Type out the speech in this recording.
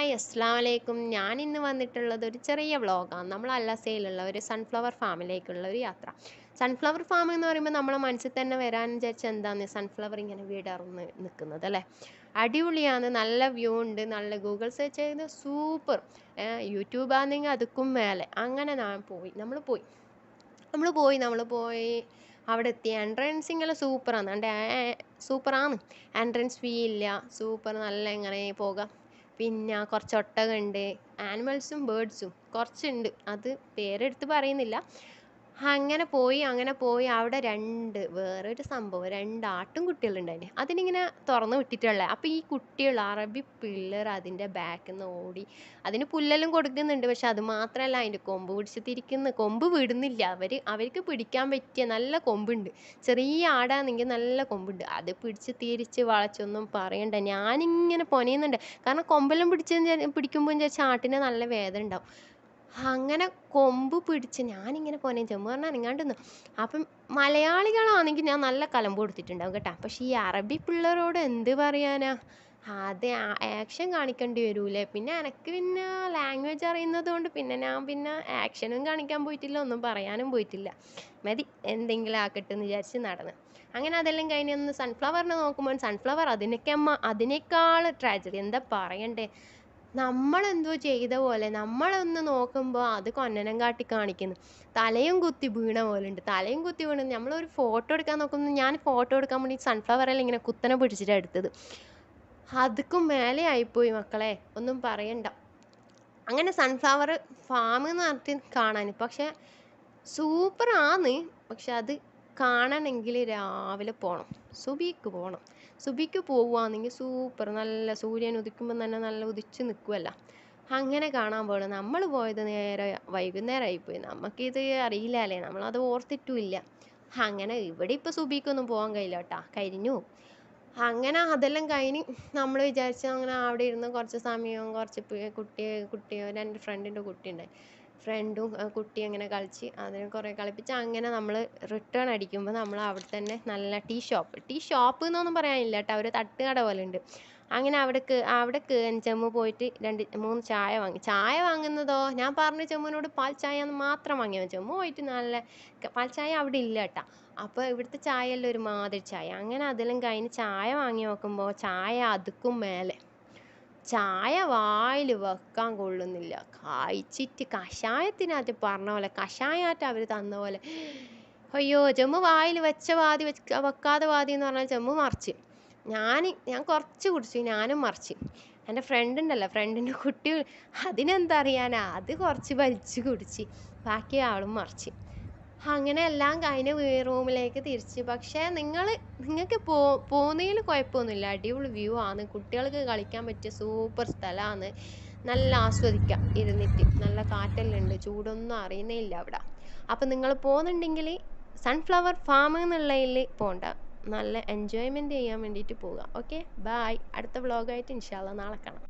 Hi അസ്സലാമു അലൈക്കും. ഞാൻ ഇന്ന് വന്നിട്ടുള്ളത് ഒരു ചെറിയ വ്ളോഗാണ്. നമ്മൾ അല്ലസയിലുള്ള ഒരു സൺഫ്ലവർ ഫാമിലേക്കുള്ള ഒരു യാത്ര. സൺഫ്ലവർ ഫാം എന്ന് പറയുമ്പോൾ നമ്മളെ മനസ്സിൽ തന്നെ വരാൻ വിചാരിച്ച എന്താണ് സൺഫ്ലവർ ഇങ്ങനെ വിടർന്ന് നിൽക്കുന്നത് അല്ലേ. അടിപൊളിയാണ്, നല്ല വ്യൂ ഉണ്ട്, നല്ല ഗൂഗിൾ സെർച്ച് ചെയ്ത് സൂപ്പർ. യൂട്യൂബ് ആണെങ്കിൽ അതുക്കും മേലെ. അങ്ങനെ നമ്മൾ പോയി അവിടെ എത്തി. എൻട്രൻസിങ്ങെല്ലാം സൂപ്പറാണ്. സൂപ്പറാണ്. എൻട്രൻസ് ഫീ ഇല്ല, സൂപ്പർ. നല്ല ഇങ്ങനെ പോകാം. പിന്നെ കുറച്ച് ഒട്ടകമുണ്ട്, ആനിമൽസും ബേർഡ്സും കുറച്ചുണ്ട്, അത് പേരെടുത്ത് പറയുന്നില്ല. അങ്ങനെ പോയി അവിടെ വേറൊരു സംഭവം, ആട്ടിൻകുട്ടികളുണ്ടായിന്. അതിനിങ്ങനെ തുറന്ന് വിട്ടിട്ടുള്ളത്. അപ്പോൾ ഈ കുട്ടികൾ, അറബി പിള്ളേർ അതിൻ്റെ ബാക്കിൽ നിന്ന് ഓടി അതിന് പുല്ലെല്ലാം കൊടുക്കുന്നുണ്ട്. പക്ഷെ അത് മാത്രമല്ല, അതിൻ്റെ കൊമ്പ് പിടിച്ച് തിരിക്കുന്നു. കൊമ്പ് വിടുന്നില്ല. അവർക്ക് പിടിക്കാൻ പറ്റിയ നല്ല കൊമ്പുണ്ട്. ചെറിയ ആടാണെങ്കിൽ നല്ല കൊമ്പുണ്ട്. അത് പിടിച്ച് തിരിച്ച് വളച്ചൊന്നും പറയണ്ട. ഞാനിങ്ങനെ പൊനയുന്നുണ്ട്. കാരണം കൊമ്പെല്ലാം പിടിക്കുമ്പോൾ വിചാരിച്ചാൽ ആട്ടിന് നല്ല വേദന ഉണ്ടാവും. അങ്ങനെ കൊമ്പ് പിടിച്ച് ഞാനിങ്ങനെ പൊനയും. ചെമ്മ പറഞ്ഞാൽ നിങ്ങാണ്ടെന്ന്. അപ്പം മലയാളികളാണെങ്കിൽ ഞാൻ നല്ല കലമ്പ് കൊടുത്തിട്ടുണ്ടാവും കേട്ടോ. പക്ഷെ ഈ അറബി പിള്ളേരോട് എന്ത് പറയാനാ, അത് ആക്ഷൻ കാണിക്കേണ്ടി വരൂലേ. പിന്നെ എനിക്ക് പിന്നെ ലാംഗ്വേജ് അറിയുന്നത് കൊണ്ട് പിന്നെ ആക്ഷനും കാണിക്കാൻ പോയിട്ടില്ല, ഒന്നും പറയാനും പോയിട്ടില്ല. മതി, എന്തെങ്കിലും ആക്കട്ടെ എന്ന് വിചാരിച്ച് നടന്ന്. അങ്ങനെ അതെല്ലാം കഴിഞ്ഞ് ഒന്ന് സൺഫ്ലവറിനെ നോക്കുമ്പോൾ സൺഫ്ലവർ അതിനേക്കാൾ ട്രാജഡി. എന്താ പറയണ്ടേ, നമ്മളെന്തോ ചെയ്ത പോലെ നമ്മളൊന്ന് നോക്കുമ്പോൾ അത് കൊന്നനം കാട്ടി കാണിക്കുന്നു. തലയും കുത്തി വീണ പോലെ ഉണ്ട്. തലയും കുത്തി വീണ് നമ്മളൊരു ഫോട്ടോ എടുക്കാൻ നോക്കുന്നു. ഞാൻ ഫോട്ടോ എടുക്കാൻ വേണ്ടി സൺഫ്ലവറെല്ലാം ഇങ്ങനെ കുത്തനെ പിടിച്ചിട്ടാണ് എടുത്തത്. അതുക്കും മേലെ ആയിപ്പോയി മക്കളെ, ഒന്നും പറയണ്ട. അങ്ങനെ സൺഫ്ലവർ ഫാം എന്ന് പറഞ്ഞിട്ട് കാണാൻ പക്ഷെ സൂപ്പറാണ്. പക്ഷെ അത് കാണണമെങ്കിൽ രാവിലെ പോകണം, സുബിക്ക് പോവുകയാണെങ്കിൽ സൂപ്പർ. നല്ല സൂര്യൻ ഉദിക്കുമ്പോൾ തന്നെ നല്ല ഉദിച്ച് നിൽക്കുമല്ല. അങ്ങനെ കാണാൻ പോകണം. നമ്മൾ പോയത് നേരെ വൈകുന്നേരമായിപ്പോയി. നമുക്കിത് അറിയില്ല അല്ലേ, നമ്മളത് ഓർത്തിട്ടുമില്ല. അങ്ങനെ ഇവിടെ ഇപ്പോൾ സുബിക്കൊന്നും പോകാൻ കഴിയില്ല കേട്ടോ, കഴിഞ്ഞു. അങ്ങനെ അതെല്ലാം കഴിഞ്ഞ് നമ്മൾ വിചാരിച്ച അങ്ങനെ അവിടെ ഇരുന്ന് കുറച്ച് സമയം എൻ്റെ ഫ്രണ്ടിൻ്റെ കുട്ടിയുണ്ടായി. ഫ്രണ്ടും കുട്ടി അങ്ങനെ കളിച്ച് അതിനെ കുറേ കളിപ്പിച്ച് അങ്ങനെ നമ്മൾ റിട്ടേൺ അടിക്കുമ്പോൾ നമ്മൾ അവിടെ തന്നെ നല്ല ടീ ഷോപ്പ് എന്നൊന്നും പറയാനില്ല കേട്ടോ, ഒരു തട്ടുകട പോലെ ഉണ്ട്. അങ്ങനെ അവിടെ ചെമ്മു പോയിട്ട് 2-3 ചായ വാങ്ങുന്നതോ, ഞാൻ പറഞ്ഞു ചെമ്മുവിനോട് പാൽ ചായ എന്ന് മാത്രം വാങ്ങിയാൽ. ചെമ്മു പോയിട്ട് നല്ല പാൽ ചായ അവിടെ ഇല്ല കേട്ടോ. അപ്പോൾ ഇവിടുത്തെ ചായ എല്ലാം ഒരുമാതിരി ചായ. അങ്ങനെ അതെല്ലാം കഴിഞ്ഞ് ചായ വാങ്ങി നോക്കുമ്പോൾ ചായ അതുക്കും മേലെ. ചായ വായിൽ വെക്കാൻ കൊള്ളുന്നില്ല. കഴിച്ചിട്ട് കഷായത്തിനകത്ത് പറഞ്ഞ പോലെ കഷായമായിട്ട് അവർ തന്ന പോലെ. അയ്യോ, ചെമ്മു വായിൽ വെക്കാതെ വാതി എന്ന് പറഞ്ഞാൽ ചെമ്മു മറിച്ച്. ഞാൻ കുറച്ച് കുടിച്ചു, ഞാനും മറിച്ച്. എൻ്റെ ഫ്രണ്ടിൻ്റെ കുട്ടി അതിനെന്താ അറിയാനാ, അത് കുറച്ച് വലിച്ച് കുടിച്ച്. ബാക്കി ആളും മറിച്ച്. അങ്ങനെ എല്ലാം കഴിഞ്ഞ് റൂമിലേക്ക് തിരിച്ച്. പക്ഷേ നിങ്ങൾക്ക് പോകുന്നതിൽ കുഴപ്പമൊന്നുമില്ല, അടിപൊളി വ്യൂ ആണ്. കുട്ടികൾക്ക് കളിക്കാൻ പറ്റിയ സൂപ്പർ സ്ഥലമാണ്. നല്ല ആസ്വദിക്കാം ഇരുന്നിട്ട്. നല്ല കാറ്റെല്ലാം ഉണ്ട്, ചൂടൊന്നും അറിയുന്നേ ഇല്ല അവിടെ. അപ്പം നിങ്ങൾ പോകുന്നുണ്ടെങ്കിൽ സൺഫ്ലവർ ഫാം എന്നുള്ളതിൽ പോകണ്ട, നല്ല എൻജോയ്മെൻറ്റ് ചെയ്യാൻ വേണ്ടിയിട്ട് പോവുക. Okay, bye. അടുത്ത വ്ളോഗായിട്ട് ഇൻഷാ അള്ളാ നാളെ കാണാം.